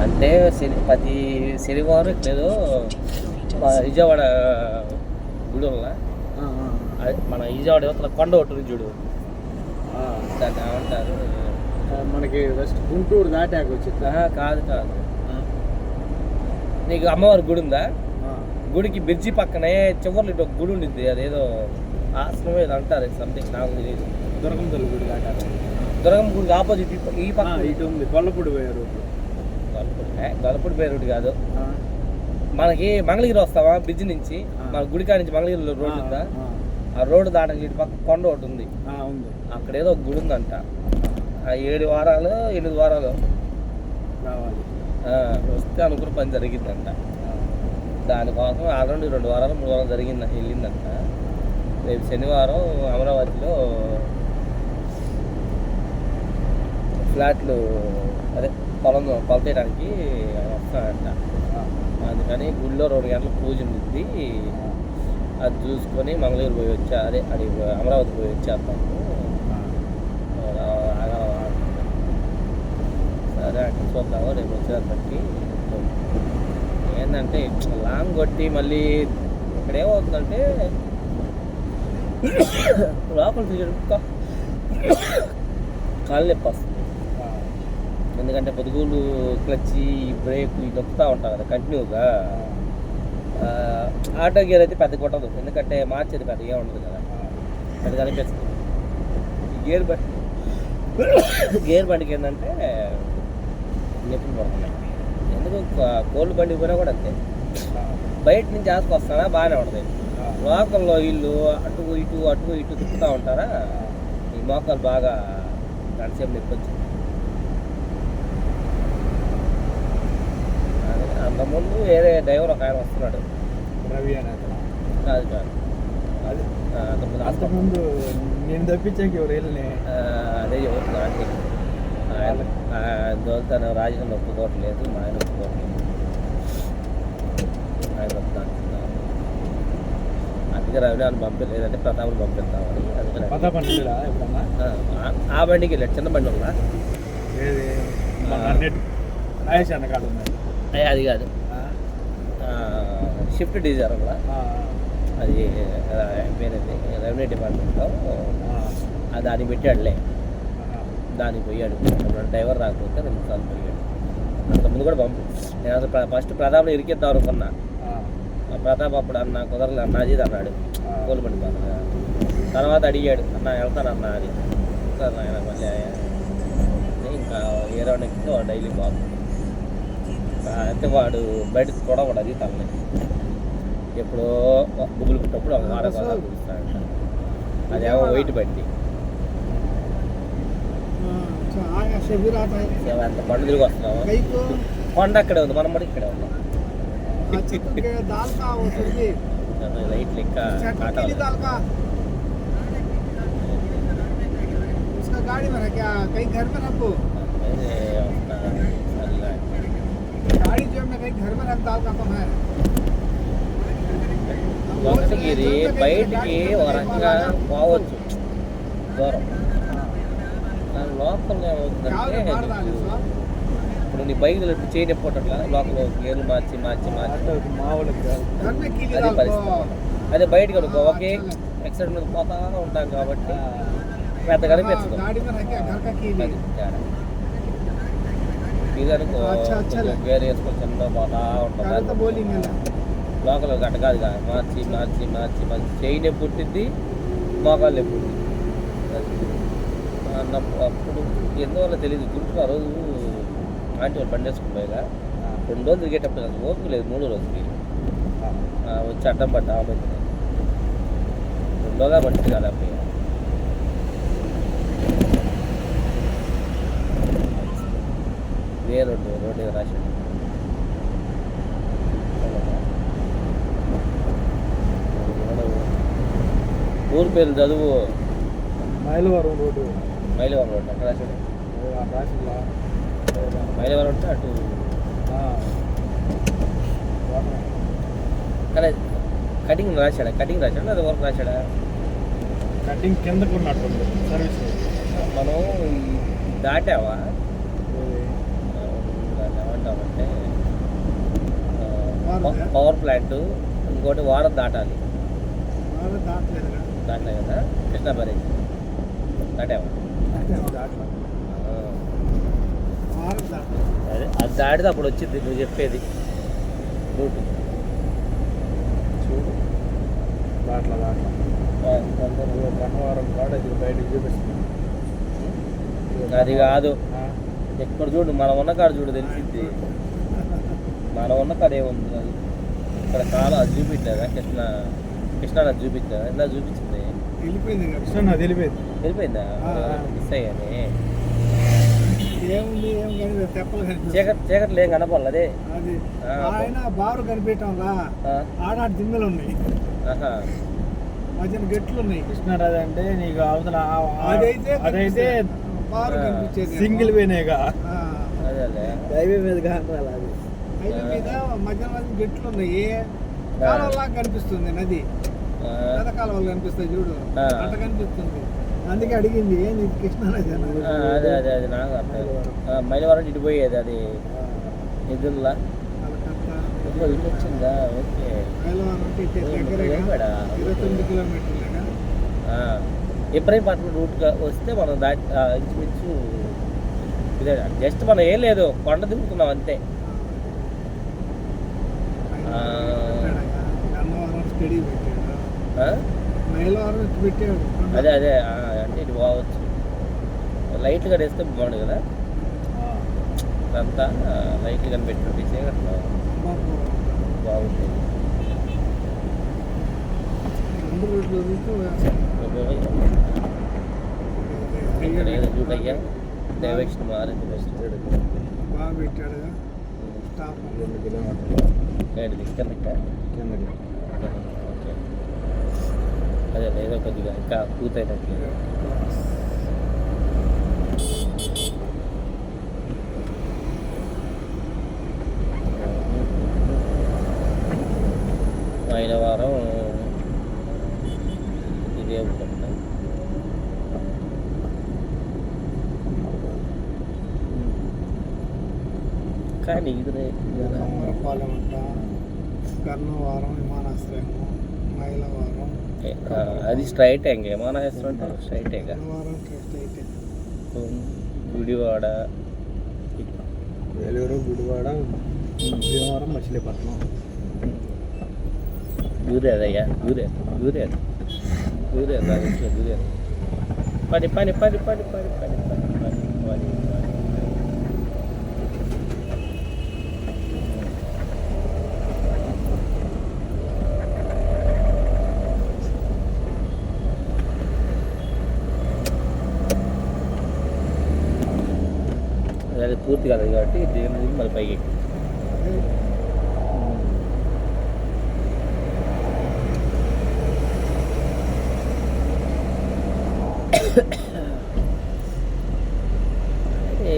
అంటే ప్రతి శనివారం ఇక్కడేదో విజయవాడ గుడి వల్ల మన విజయవాడ యువతల కొండ ఒకటి చూడు, దాన్ని ఏమంటారు, మనకి వెస్ట్ గుంటూరు దాటాక వచ్చింది. కాదు కాదు, నీకు అమ్మవారి గుడి ఉందా? గుడికి బ్రిడ్జి పక్కనే చివరిలో ఒక గుడి ఉండిద్ది, అదేదో ఆశ్రమం ఏదో అంటారు సంథింగ్, నాకు తెలియదు. దుర్గం తల్లి గుడి దాటాక, దుర్గం గుడికి ఆపోజిట్ ఈ పక్క ఇటు ఉంది గొల్లపూడి పోయే రోడ్డు. గొల్లపూడి పోయే రోడ్డు కాదు, మనకి మంగళగిరి వస్తావా బ్రిడ్జ్ నుంచి, మన గుడికాడ నుంచి మంగళగిరి రోడ్డు ఉందా, ఆ రోడ్డు దాటకి ఇటు పక్క కొండ ఒకటి ఉంది, అక్కడేదో ఒక గుడి ఉందంట. 7 వారాలు 8 వారాలు రావాలి వస్తే అనుకున్న పని జరిగిందంట. దానికోసం ఆల్రెడీ 2 వారాలు 3 వారాలు వెళ్ళిందంట. రేపు శనివారం అమరావతిలో ఫ్లాట్లు అదే కొలతేయడానికి వస్తానంట. అందుకని గుడిలో 2 గంటల పూజ ఉంది, అది చూసుకొని మంగళగిరి పోయి వచ్చా, అదే అది అమరావతి పోయి వచ్చేస్తాము. సరే అంటే చూద్దాము, రేపు వచ్చేదాన్ని బట్టి. ఏంటంటే లాంగ్ కొట్టి మళ్ళీ ఇక్కడ ఏమవుతుందంటే లోపల కాళ్ళు నొప్పి వస్తుంది. ఎందుకంటే పొదుగులు క్లచ్ బ్రేక్ ఇవి నొక్కుతూ ఉంటాం కదా కంటిన్యూగా. ఆటో గేర్ అయితే పెద్ద కొట్టదు, ఎందుకంటే మార్చేది పెద్దగా ఉండదు కదా, పెద్దగా అనిపిస్తుంది. గేర్ బండికి ఏంటంటే నొప్పులు పడుతున్నాయి. ఎందుకు కోళ్ళు బండికి పోయినా కూడా అంతే, బయట నుంచి ఆసుకొస్తానా బాగానే ఉంటుంది, లోకల్లో వీళ్ళు అటు ఇటు తిప్పుతూ ఉంటారా, ఈ మోకాలు బాగా గంటసేపు నొప్పి వచ్చింది. అంతకుముందు వేరే డ్రైవర్ ఒక ఆయన వస్తున్నాడు, రవి అని కాదు కాదు అంతకుముందు నేను తప్పించాక ఎవరు వెళ్ళినాయి, అదే చెబుతున్నా అంటే దోలుతాను. రాజకీయాలు ఒప్పుకోవట్లేదు, మా ఆయన ఒప్పుకోవట్లేదు, ఆయన వస్తాను. అందుకే రవి అని పంపించలేదంటే ప్రతాప్ని పంపిస్తామని. అందుకని ఆ బండికి వెళ్ళాడు, చిన్న బండి వల్ల అది కాదు, షిఫ్ట్ డీజర్ వల్ల అది పేరేది రెవెన్యూ డిపార్ట్మెంట్లో దాన్ని పెట్టాడులే, దానికి పోయాడు. డ్రైవర్ రాకపోతే 2 సార్లు పోయాడు. అంతకుముందు కూడా నేను అసలు ఫస్ట్ ప్రతాప్లో ఇరికిద్దాం అనుకున్నా, ప్రతాప్ అప్పుడు అన్న కుదరలే అన్నది అన్నాడు కోలుపండి బాగా. తర్వాత అడిగాడు, అన్న వెళ్తానన్నా అది సార్ ఆయన మళ్ళీ ఇంకా వేరే నెక్స్ట్ డైలీ బాబు అయితే వాడు బయట చూడవాడు, అది తనలే ఎప్పుడో బుబ్బులు పుట్టినప్పుడు ఒక వారం చూపిస్తాడంట. అదేమో వెయిట్ బట్టి అంత పండు తిరిగి వస్తున్నాము. కొండ అక్కడే ఉంది, మనం కూడా ఇక్కడే ఉన్నాం. లైట్లు ఇంకా వెంకటగిరి బయటికి ఒక రకంగా పోవచ్చు దూరం, లోకల్ ఏమవుతుందంటే ఇప్పుడు నీ బైక్ చేయని పోవట్లా, లోకల్ గేర్లు మార్చి అదే పరిస్థితి. అదే బయటకు అనుకో ఒకే ఎక్సైడ్ మీద పోతా ఉంటాం కాబట్టి పెద్దగా అనిపించదు. ఇది అనుకో గేర్ వేసుకొని చిన్న పోతా ఉంటుంది, లోకల్ గట్ట కాదు కదా, మార్చి చేయని పుట్టింది, మోకాలు పుట్టింది. అప్పుడు ఎందువల్ల తెలియదు, గుంటూరు ఆ రోజు ఆంటీ వాళ్ళు బండి వేసుకుపోయాగా 2 రోజులు తిరిగేటప్పుడు అసలు ఓపిక లేదు. 3వ రోజుకి వచ్చి అడ్డం పడ్డా ఆమె 2గా పట్టింది కదా అప్పుడు. ఇదే రోడ్డు రాశాడు. ఊరు పేరు చదువు, మైలవరం రోడ్డు అక్కడ రాశాడు. మైలవరం అంటే అటు కానీ కటింగ్ రాశాడా లేదా వర్క్ రాశాడా? కటింగ్ కిందకు ఉన్నట్టు సర్వీస్. మనం దాటావా ఏమంటామంటే పవర్ ప్లాంట్, ఇంకోటి వారం దాటాలి. దాటలేదుగా. దాటలే కదా కృష్ణా బ్యారేజ్ దాటావా? అదే అది దాటితే అప్పుడు వచ్చింది నువ్వు చెప్పేది రూట్. చూడు దాంట్లో గన్నవరం కాడ ఇది బయటకు చూపిస్తుంది. అది కాదు, ఎక్కడ చూడు మనం ఉన్న కాడ చూడు తెలిసింది. మనం ఉన్న కాడ ఏముంది అది ఇక్కడ కాలం అది చూపించలేదా? కృష్ణా నది చూపించలేదా? ఇలా చూపించింది. వెళ్ళిపోయింది కృష్ణ నది వెళ్ళిపోయింది. వెళ్ళిపోయిందా? మిస్ అయ్యాని. ఏముంది ఏం కనిపి తెప్పలు కనిపి చీకట్లు ఏం కనపడాలి. అదే అది ఆయన బారు కనిపించడంలా ఆడాడు దిమ్మలు ఉన్నాయి, మధ్యన గట్లు ఉన్నాయి. కృష్ణారాజు అంటే నీకు అవతల అదైతే బారు కనిపించేది సింగిల్ వేనేగా. హైవే మీద కావాలి. అది హైవే మీద మధ్యన మధ్య గట్లు ఉన్నాయి, కాలువలాగా కనిపిస్తుంది నది. పెద్ద కాలువలు కనిపిస్తాయి చూడు, అట్ట కనిపిస్తుంది. అందుకే అడిగింది ఏంది కృష్ణానది. అదే అదే అది నాకు అర్థం. మైలవరం ఇటు పోయేది అది నిధుల్లా ఇటు వచ్చిందా? ఓకే. ఇబ్రహీంపట్నం రూట్గా వస్తే మనం దాటి ఇంచుమించు ఇదే. జస్ట్ మనం ఏం లేదు, కొండ దిగుతున్నాం అంతే. అదే అదే అంటే ఇటు పోవచ్చు. లైట్గా వేస్తే బాగుండు కదా, అంతా లైట్లు కనిపెట్టి చీకట్లో బాగుంటుంది. ఇక్కడ ఏదో చూడయ్యా డైరెక్షన్ మారింది. బెస్ట్ బాగా పెట్టాడు. 2 కిలోమీటర్లు కిందకి. ఓకే, అదే ఏదో కొద్దిగా ఇంకా పూర్తయినట్లు. అయిన వారం ఇదే ఉంటుంది. కానీ అమరపాలెం అంట, కర్ణవారం విమానాశ్రయం, మైలవరం. అది స్ట్రైట్ ఇంక విమానాశ్రయం అంటే స్ట్రైటేగా. గుడివాడ, ఏలూరు, గుడివాడ, భీమవరం, మచిలీపట్నం. దూరేదయ్యా, దూరేది పని పని పని పని పని పని పని పని పని పని. అది పూర్తి కాలేదు కాబట్టి దీని మళ్ళీ పైకి.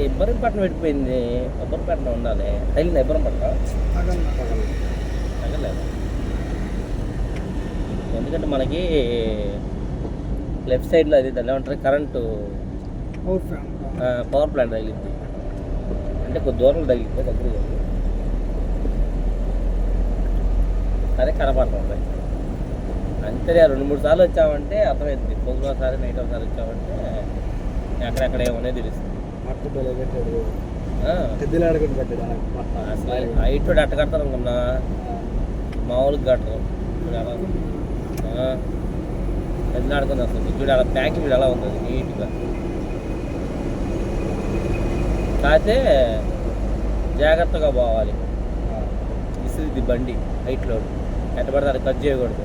ఇబ్బందిపట్నం పెట్టిపోయింది. ఇబ్బందిపట్నం ఉండాలి. తగిలిందా ఇబ్బందిపట్నం? తగలేదు. ఎందుకంటే మనకి లెఫ్ట్ సైడ్లో అది దాన్ని ఏమంటారు కరెంటు పవర్ ప్లాంట్ తగిలింది. అంటే కొద్ది దూరం తగిలితే దగ్గర అదే కనపడుతుంది. అంతే 2-3 సార్లు వచ్చామంటే అర్థమవుతుంది. పొద్దున ఒకసారి నైట్ ఒకసారి వచ్చామంటే ఎక్కడెక్కడ ఏమనేది తెలుస్తుంది. అసలు హైట్ అట్ట కడతారు అనుకున్నా, మామూలుగా కట్టరు. పెద్ద ఆడుకుంది అసలు. ఇప్పుడు అలా ప్యాకింగ్ కూడా ఎలా ఉంది నీట్గా. కాకపోతే జాగ్రత్తగా పోవాలి. ఇసుది బండి హైట్లో ఎట్టబడితే అది కట్ చేయకూడదు.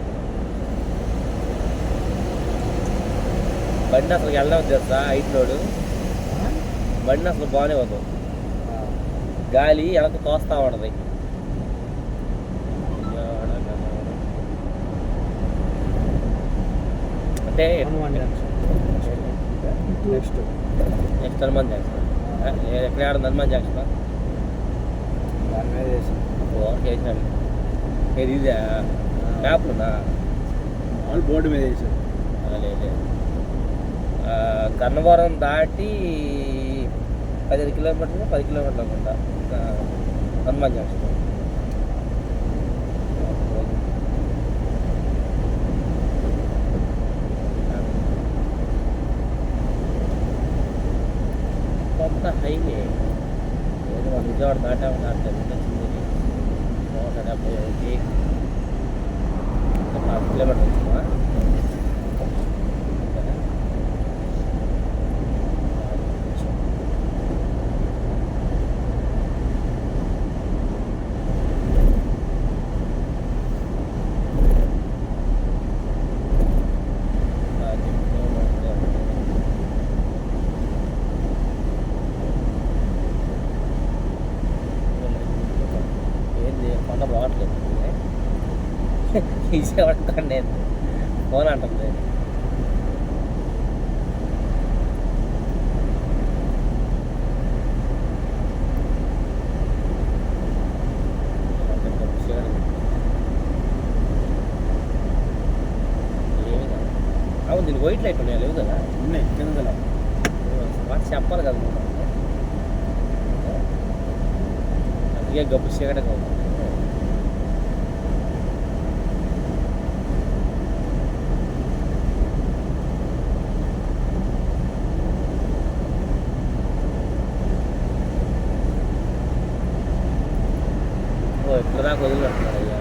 బండి అసలు వెళ్ళవద్దు తెలుసా హైట్ లోడు. బండి అసలు బాగానే వద్దు, గాలి వెనక తోస్తా ఉండదు. అంటే నెక్స్ట్ హనుమాన్ జాక్షన్ ఎక్కడ హనుమాన్ జాక్షన్ చేసినాడు. ఇది ఇదే మ్యాప్లున్నా వాళ్ళు బోర్డు మీద వేసారు. లేదు, గన్నవరం దాటి 15 కిలోమీటర్లు 10 కిలోమీటర్లు అనుకుంటా హనుమాన్ జంక్షన్. ఇదంతా హైవే ఏదో మన విజయవాడ దాటాము దాటలేదు 171 4 కిలోమీటర్లు వచ్చిందా కొండ బాగట్లేదు విజయవాడ నేను ఫోన్ అంటుంది అవును దీనికి వైట్ లైట్ ఉన్నాయి లేవు కదా ఉన్నాయి కింద మాట చెప్పాలి కదా అందుకే గబ్బు చీకటిగా ఉంది ఎట్లా దాకా వదిలిపెడుతున్నారు అయ్యా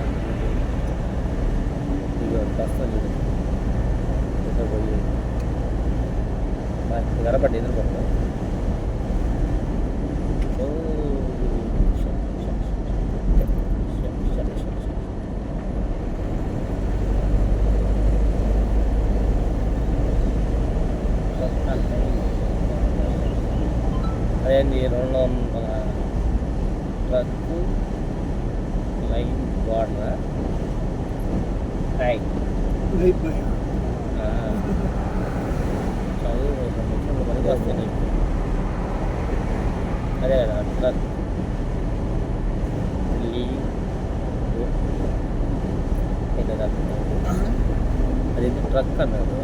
ఇక వస్తాను చూడు ఎక్కడ పోయి కనపడి ఎదురుపడతాను అదేంటి 200 ట్రక్కు లైన్ వాటర్ రైట్ చదువు పనికి వస్తాయి నీకు అదే కదా ట్రక్ లీవ్ అది ట్రక్ అన్నాడు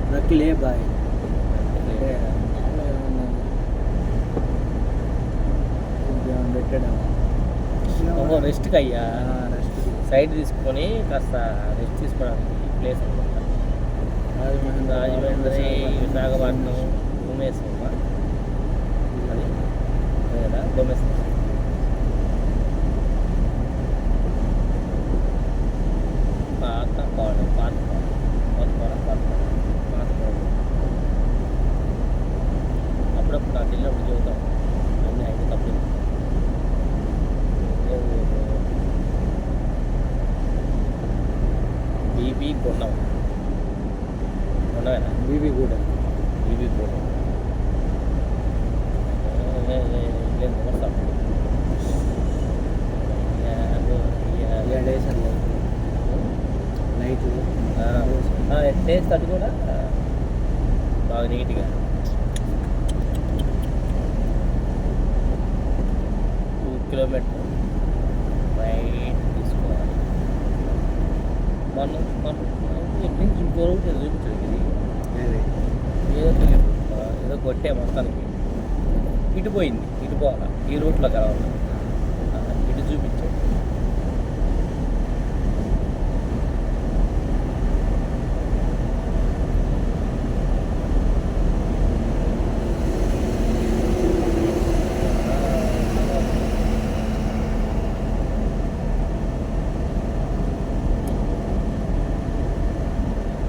ట్రక్ లే బాయ్ పెట్టడం ఓహో రెస్ట్కి అయ్యా సైడ్ తీసుకొని కాస్త రెస్ట్ తీసుకోవడానికి ప్లేస్ అనుకుంటా రాజమండ్రి విశాఖపట్నం భూమేశ్వర అది కదా భూమేశ్వర పాత కోడ పాత అప్పుడప్పుడు అటు వెళ్ళినప్పుడు చూద్దాం అన్నీ అయితే తప్పలేదు బీబీ గుండం ఉండవేనా బీబీ కూడా టేస్ట్ అది కూడా బాగా నీట్గా 2 కిలోమీటర్ రైట్ తీసుకోవాలి మనం ఇంకో రూట్ చూపించదు ఇది ఏదో తెలియదు ఏదో కొట్టే మొత్తానికి ఇటు పోయింది ఇటు పోవాలా ఈ రూట్లో కలవాలి ఇటు చూపించాడు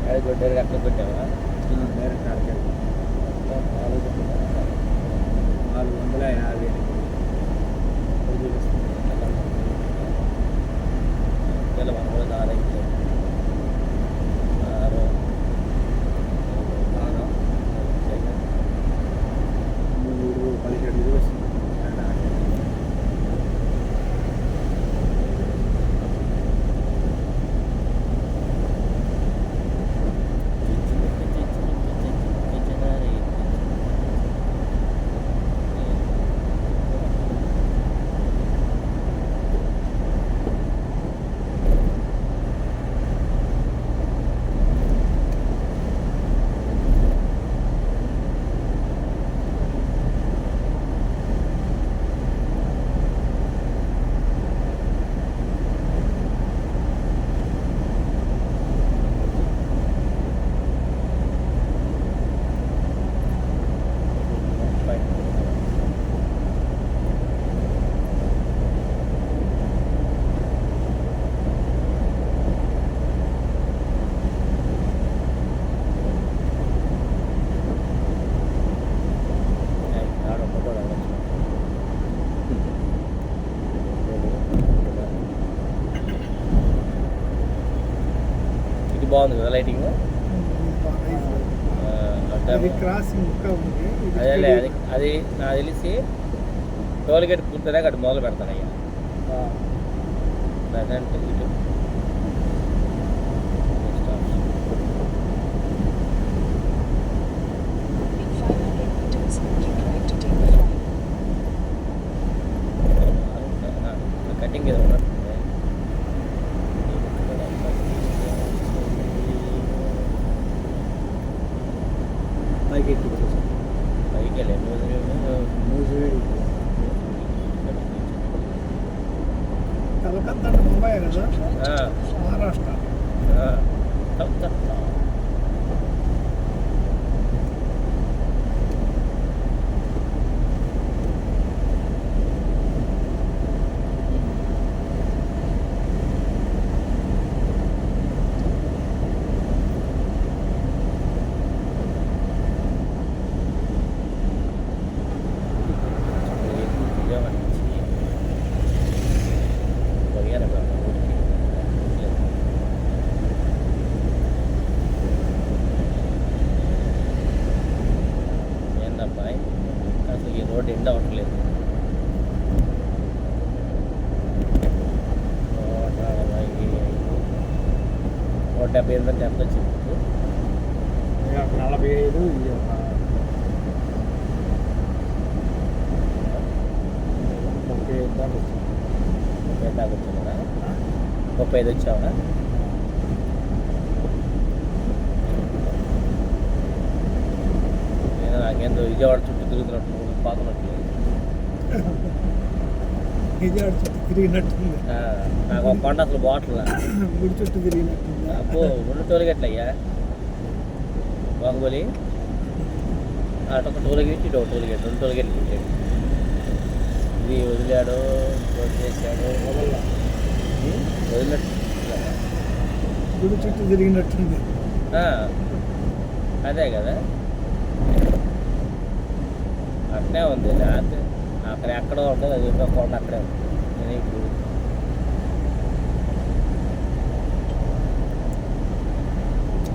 అది కొట్టారు అక్కడ కొట్టావా డైరెక్ట్ ఆడికి 450 మనం కూడా 4 17 వస్తుంది బాగుంది కదా లైటింగ్. క్రాసింగ్ ఇంకా ఉంది. అదేలే అది నాకు తెలిసి టోల్ గేట్ పూర్తిదాకా అటు మొదలు పెడతాను అయ్యా. ప్రజెంట్ ఇటు కటింగ్ ఏదో ఉన్నట్టుంది. పైకి వెళ్ళే కలకత్తా అంటే ముంబై కదా, మహారాష్ట్ర. ఏందబ్బాయి అసలు ఈ రోడ్ ఎండ్ అవ్వట్లేదు. 175 ఎంత వచ్చింది? 45. 35 దాకా వచ్చిందా? 35 వచ్చావా? నేను నాకేందో విజయవాడ చుట్టూ తిరుగుతున్నట్టు పాకున్నట్టు. విజయవాడ చుట్టూ తిరిగినట్టుంది. నాకు ఒక కొండ అసలు బాటిల్ గుడి చుట్టూ తిరిగినట్టుంది. అబ్బో 2 టోల్గేట్లయ్యా. బాహుబలి అటొక టోల్గేట్ ఇటు ఒక టోల్గేట్, 2 టోల్గేట్లు పెట్టాడు. ఇది వదిలాడు, చేశాడు, వదిలినట్టు. గుడి చుట్టూ తిరిగినట్టుంది. అదే కదా, అక్కడే ఉంది. రాత్రి అక్కడ ఎక్కడో ఉంటుంది, అది ఒక కొండ అక్కడే ఉంది. నేను ఇప్పుడు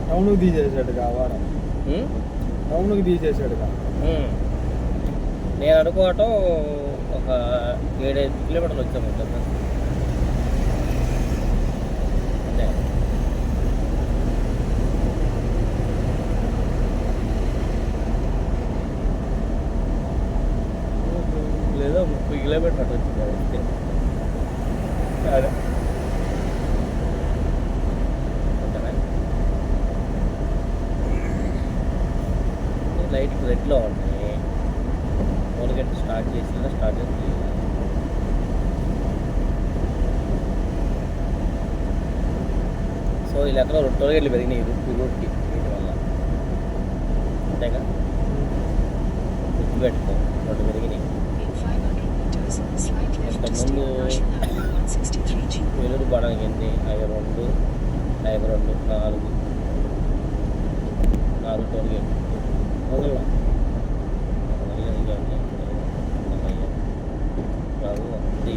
టౌన్కి తీసేసాడుగా వాడ, టౌన్కి తీసేసాడుగా. నేను అనుకోవటం ఒక 7-8 కిలోమీటర్లు వచ్చాము కదా. అంటే లేదా 30 కిలోమీటర్లు అటు వచ్చింది అంతే. అదే లైట్ రెడ్లో ఉన్నాయి. టోల్గేట్ స్టార్ట్ చేసి సో ఇలా ఎక్కడ 2 టోల్గేట్లు పెరిగినాయి ఈ రూట్కి. వీటి వల్ల అంతేగా, గుర్తుపెట్టుకో 2 పెరిగినాయి. ఇంతకుముందు వెలుగు పడడానికి ఎన్ని 5-2, 4 టోల్గేట్లు మొదలు బాబు అంతే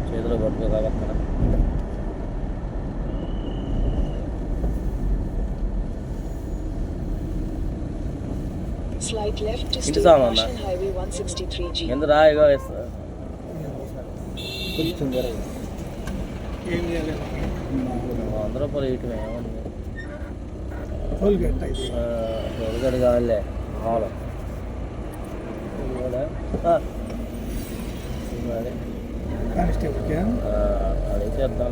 చేతిలో పట్టుకోగా పక్కన. ఇటు సామన్నా ఎంత రాయిగా వేస్తా కొంచెం ఏం చేయాలి? 100 రూపాయలు ఇటు ఏమన్నా టోల్గేట్ టోల్గేట్ కావాలే మామూలు కానిస్టేబుల్కి అదైతే వద్దాం.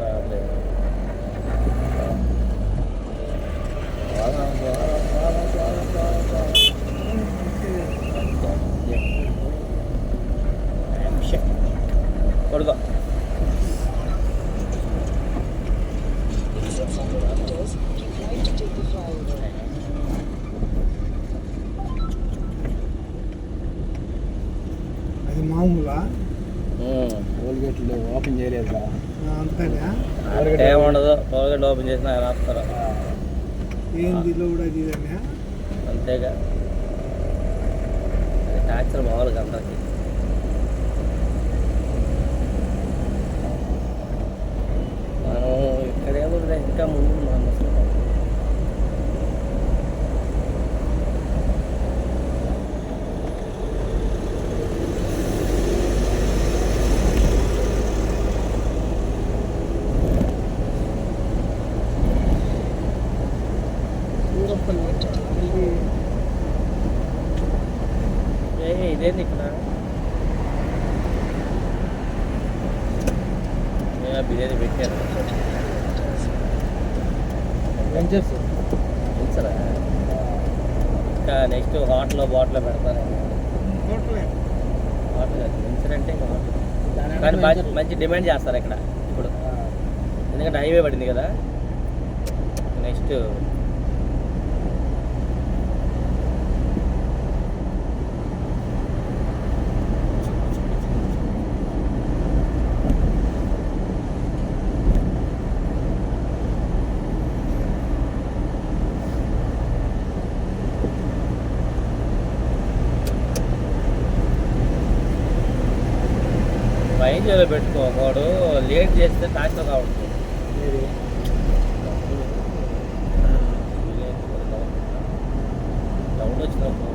కొడుకో అది మామూలా? టోల్గేట్లు ఓపెన్ చేయలేదు కదా, అంతేనా? ఏముండదు. టోల్గేట్ ఓపెన్ చేసినా రాస్తారా? ఏంది కూడా ఇదేనా? అంతేగా, ట్యాక్సీలు మామూలుగా అందరికి. మనం ఇక్కడేమో ఇంకా ముందు బిర్యానీ పెట్టారు వెంచర్స్ తెలుసరా. ఇంకా నెక్స్ట్ హోటల్లో బాటిల్లో పెడతారు. హోటల్ వెంచర్ అంటే ఇంకా హోటల్ కానీ మంచి డిమాండ్ చేస్తారు ఇక్కడ ఇప్పుడు, ఎందుకంటే హైవే పడింది కదా. నెక్స్ట్ వైద్యులు పెట్టుకోకూడదు, లేట్ చేస్తే డాక్టర్ కావచ్చు. డౌన్ వచ్చినప్పుడు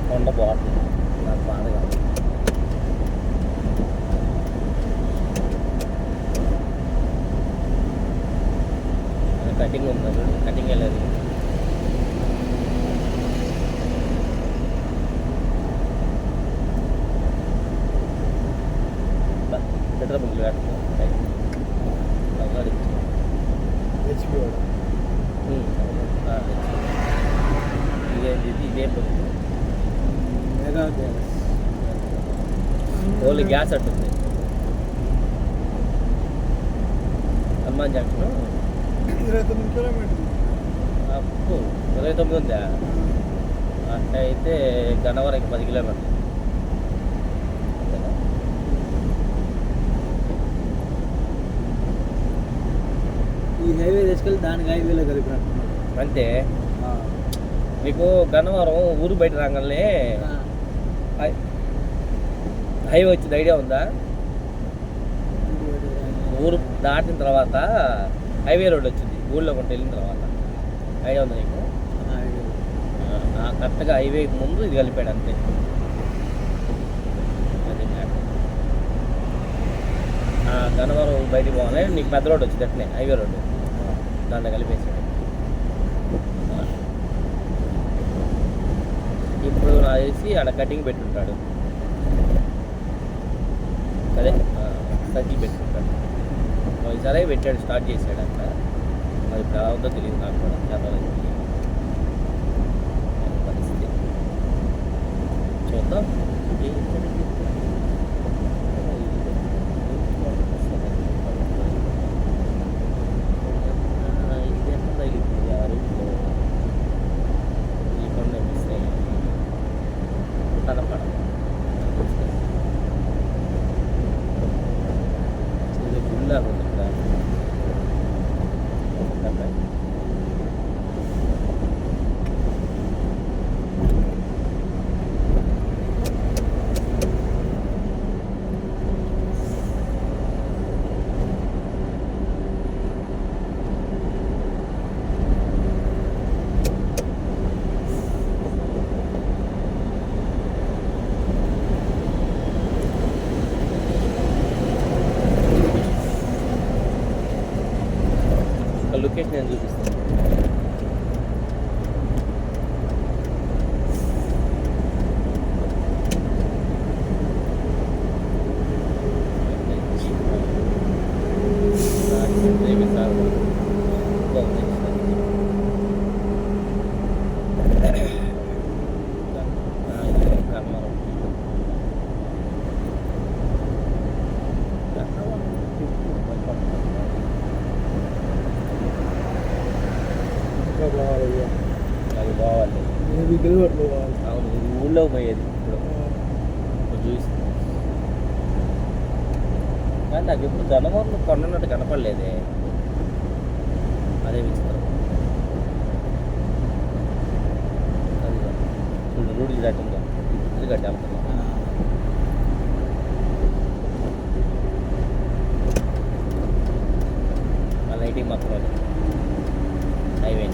కొండ బాటిల్ నాకు బాధ కాదు. కటింగ్ ఉంది, కటింగ్ వెళ్ళేది. పెట్రోల్ బంక్ ఇదేం ఓన్లీ గ్యాస్ అట్టుంది. హనుమాన్ జంక్షన్ 29 కిలోమీటర్లు. అప్పు 29 ఉందా? అంటే అయితే గన్నవరంకి 10 కిలోమీటర్లు. ఈ హైవే తీసుకెళ్ళి దానికి హైవేలో కలిపినట్టున్నారు అంతే. మీకు గన్నవరం ఊరు బయట రాగానే హైవే వచ్చింది, ఐడియా ఉందా? ఊరు దాటిన తర్వాత హైవే రోడ్ వచ్చింది, ఊళ్ళో కొంటే వెళ్ళిన తర్వాత. ఐడియా ఉందా నీకు? కరెక్ట్గా హైవేకి ముందు ఇది కలిపాడు అంతే. గన్నవరం బయటికి పోవాలి, నీకు పెద్ద రోడ్ వచ్చింది అట్నే హైవే రోడ్డు, దాంట్లో కలిపేసాడు. ఇప్పుడు నాకు తెలిసి ఆడ కటింగ్ పెట్టుంటాడు, అదే సర్కిల్ పెట్టుకుంటాడు. ఈసారి పెట్టాడు, స్టార్ట్ చేశాడు అంట. అది ఇప్పుడు ఎలా ఉందో తెలియదు నాకు కూడా, చెప్పాలని పరిస్థితి చూద్దాం. లొకేషన్ నేను చూపిస్తాను. అది బావాలి, అవును. ఇది ఊళ్ళో పోయేది ఇప్పుడు చూపిస్తుంది. కానీ నాకు ఎప్పుడు గన్నవరంలో కొన్నట్టు కనపడలేదే, అదే విచిత్రం. అది ఇప్పుడు రూఢి దాటిందా, ఇది కట్టి వెళ్తున్నా. ఆ లైటింగ్ మాత్రం హైవే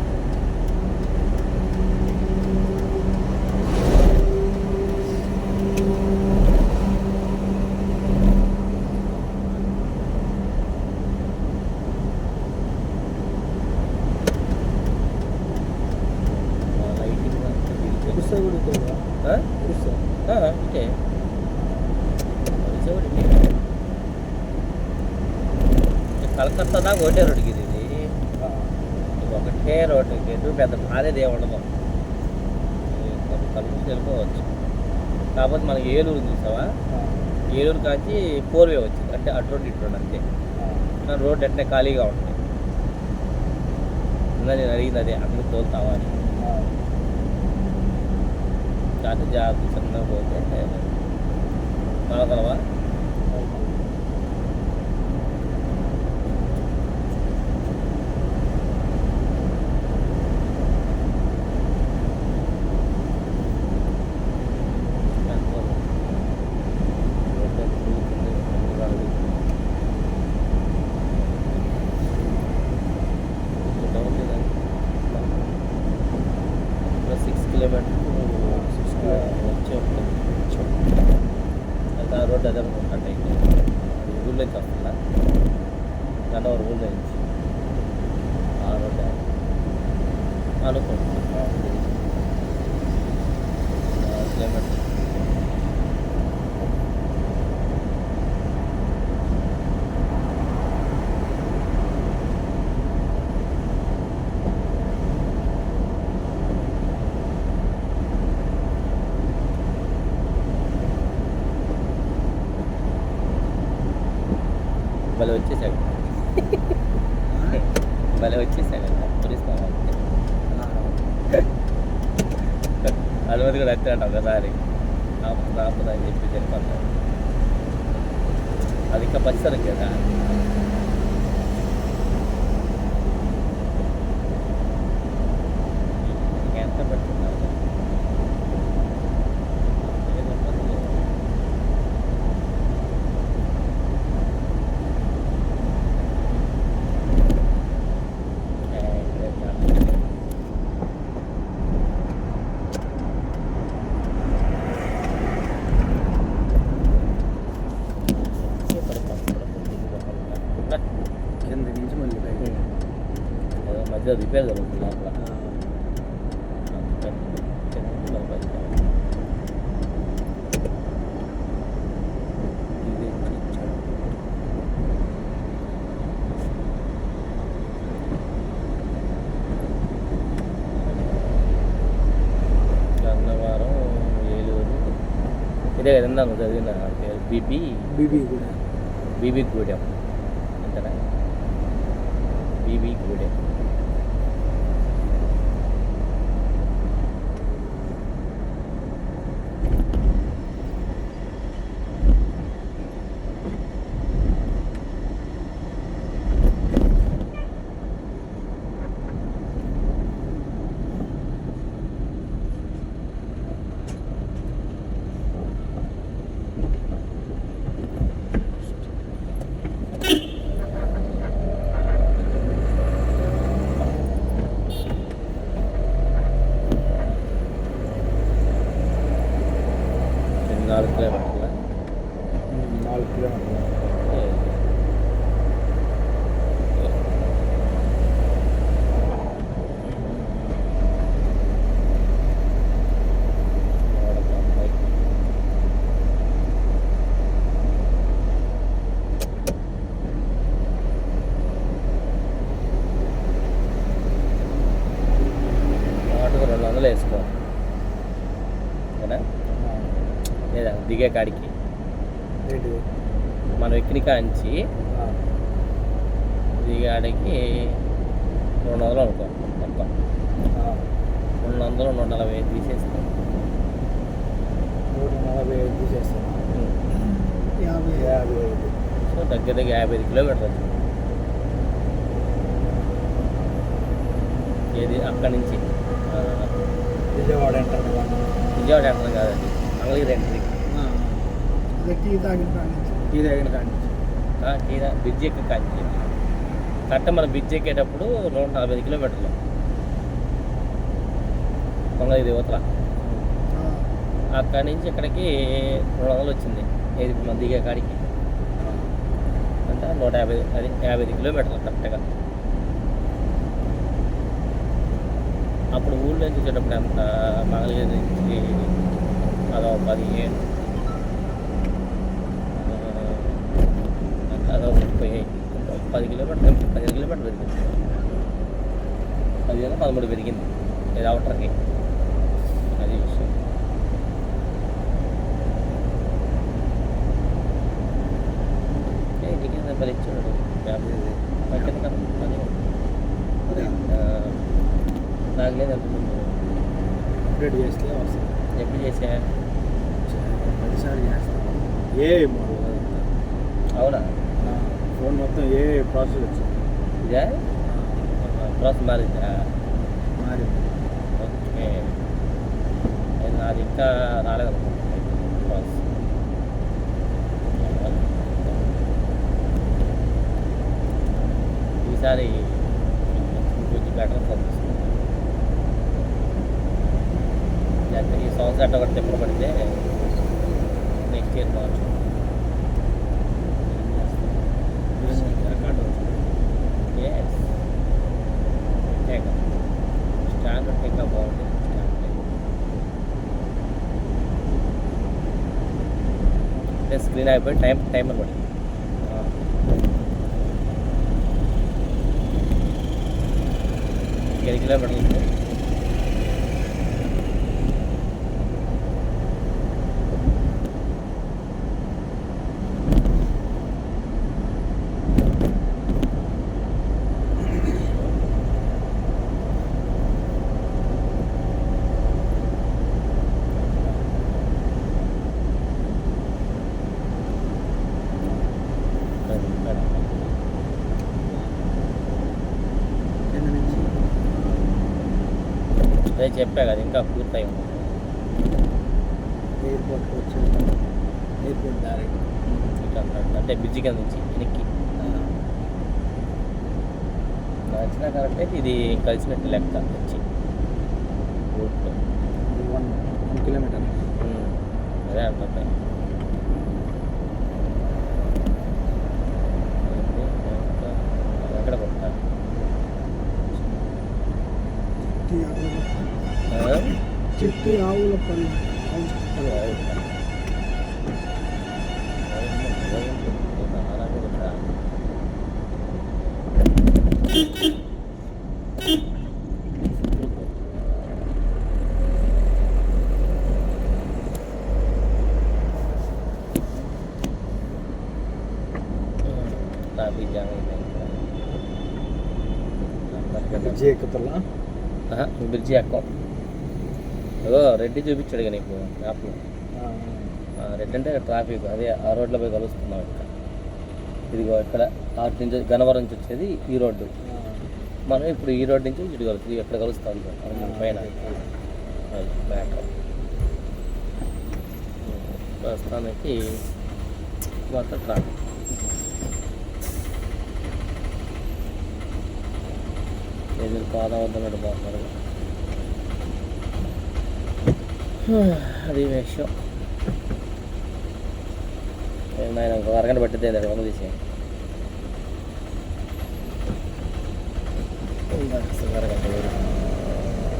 ఒరిస్సా కూడా ఇదేనా? ఆ? ఒరిస్సా ఇటే ఒరిస్సా కూడా ఇటే. కలకత్తా దాకా ఒకటే రోడ్డుకి ఇది ఒకటే రోడ్డుకి ఎటు పెద్ద మారేది ఏమి ఉండదు. కలుపు వెళ్ళిపోవచ్చు. కాకపోతే మనకి ఏలూరు చూసావా, ఏలూరు కాంచి 4 వే వచ్చింది, అంటే అటు రోడ్డు ఇటు రోడ్డు అంతే. కానీ రోడ్డు అంటే ఖాళీగా ఉంటుంది. ఇంకా నేను అడిగింది అదే, అక్కడికి తోలుతావా అని. కానీ జాగ్రత్త చిన్నగా పోతే నడగలవా. రోడ్డు అదే అనుకుంటాంటే ఊళ్ళో నుంచి వస్తుందా గన్నవరం ఊళ్ళో నుంచి ఆ రోడ్డు అనుకుంటున్నా 6 కిలోమీటర్స్. భలే వచ్చేసాడు భలే వచ్చేసాడు పోలీస్ అనుమతి కూడా వచ్చాడు ఒకసారి రాపుదా అని చెప్పి చెప్పాను. అది ఇంకా పరిసరం కదా. ఎంత పెట్టుకున్నారు కింద నుంచి మళ్ళీ మధ్య రిపేర్ జరుగుతుంది లోపల. గన్నవరం, ఏలూరు ఇదే కదా నువ్వు చదివిన బీబీ గూడెం అంతేనా? బీబీ గూడెం. నాలుగు కిలోమీటర్ల 4 కిలోమీటర్లు. వాటికి 200 వేసుకో లేదా దిగే కాడికి. మనం ఎక్కిన కాంచి దిగాడికి 200 అనుకో మొత్తం. 200, 140 తీసేస్తాం. 145 తీసేస్తాం. 55. సో దగ్గర 55 కిలోమీటర్లు వచ్చింది. ఏది అక్కడి నుంచి విజయవాడ ఎంటర్ కాదండి, మంగళగిరి ఎంట్రీ. టీ తాగిన కాడి బ్రిడ్జ్ ఎక్క కాంచి కట్ట మన బ్రిడ్జ్ ఎక్కేటప్పుడు 145 కిలోమీటర్లు మంగళగిరి యువతల. అక్కడి నుంచి ఇక్కడికి 200 వచ్చింది. ఏది మన దిగే కాడికి అంటే 150, అది 55 కిలోమీటర్లు కరెక్ట్గా. అప్పుడు ఊళ్ళో నుంచి వచ్చేటప్పుడు ఎంత మంగళగిరి నుంచి అదో 15 అదో 10 కిలోమీటర్లు 15 కిలోమీటర్లు పెరిగింది. 13 పెరిగింది ఇది అవుటర్కి. అది విషయం. టికెట్ నెంబర్ ఇచ్చాడు 50 నాకు లేదు అప్డేట్ చేస్తే వస్తుంది. ఎప్పుడు చేసా? 10 సార్లు చేస్తాను. ఏ మోడల్ అవునా? ఫోన్ మొత్తం ఏ ప్రాసెస్ వచ్చింది. ఇదే ప్రాసెస్ మారిందా? మారింది. ఓకే. నాది ఇంకా రాలేదు ప్రాసెస్. ఈసారి కొంచెం బెటర్ సర్వీస్. లేకపోతే ఈ సంవత్సరం అట్ట ఒకటి తిప్పలు పడితే నెక్స్ట్ ఇయర్ మార్చు. ఎస్ టేక్ స్టాండర్డ్ టేక్ బాగుంటుంది. స్క్రీన్ అయిపోయి టైమర్ పడింది. ఎన్ని కిలోమీటర్లు? అదే చెప్పా కదా, ఇంకా పూర్తయి ఉంది. ఎయిర్పోర్ట్కి వచ్చాను. ఎయిర్పోర్ట్ డైరెక్ట్ అంటే బ్రిడ్జి కింద నుంచి వెనక్కి నచ్చిన కరెక్ట్ అయితే ఇది కలిసినట్టు లెక్క వచ్చి రూట్లో 1 కిలోమీటర్. అదే అంటున్నాయి. ఎక్కడ కొట్టాలి? చెట్టు ఆవుల పల్లి. ట్రాఫిక్ జామ్ అయిపోయింది. బ్రిడ్జి ఎక్కుతున్నా. బ్రిడ్జి ఎక్కువ. రెడ్డి చూపించాడు ఇక నీకు యాప్లో. రెడ్ అంటే ట్రాఫిక్, అదే ఆ రోడ్లో పోయి కలుస్తున్నాం. ఇక్కడ ఇదిగో ఇక్కడ అటు నుంచి గన్నవరం నుంచి వచ్చేది ఈ రోడ్డు. మనం ఇప్పుడు ఈ రోడ్డు నుంచి ఇటు కలుస్తుంది. ఎక్కడ కలుస్తాం పైన బ్యాక్. ప్రస్తుతానికి మొత్తం ట్రాఫిక్. ఏది పాదం వద్దన్నట్టు పోతున్నారు. అది విషయం. నేను ఇంకో అరగంట పట్టిద్దే వంద తీసి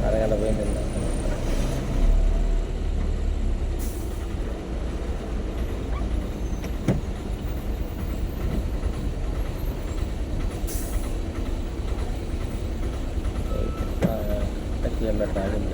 అరగంట పోయింది. కిలోమీటర్ ఆగింది.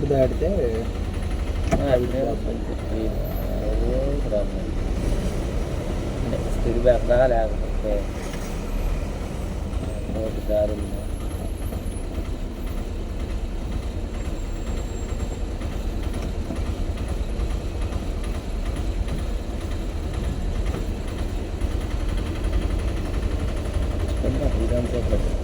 రోడ్డు దాటితే స్పీడ్ బ్రేక్ లేకపోతే రోడ్డు దారి ఇదంతా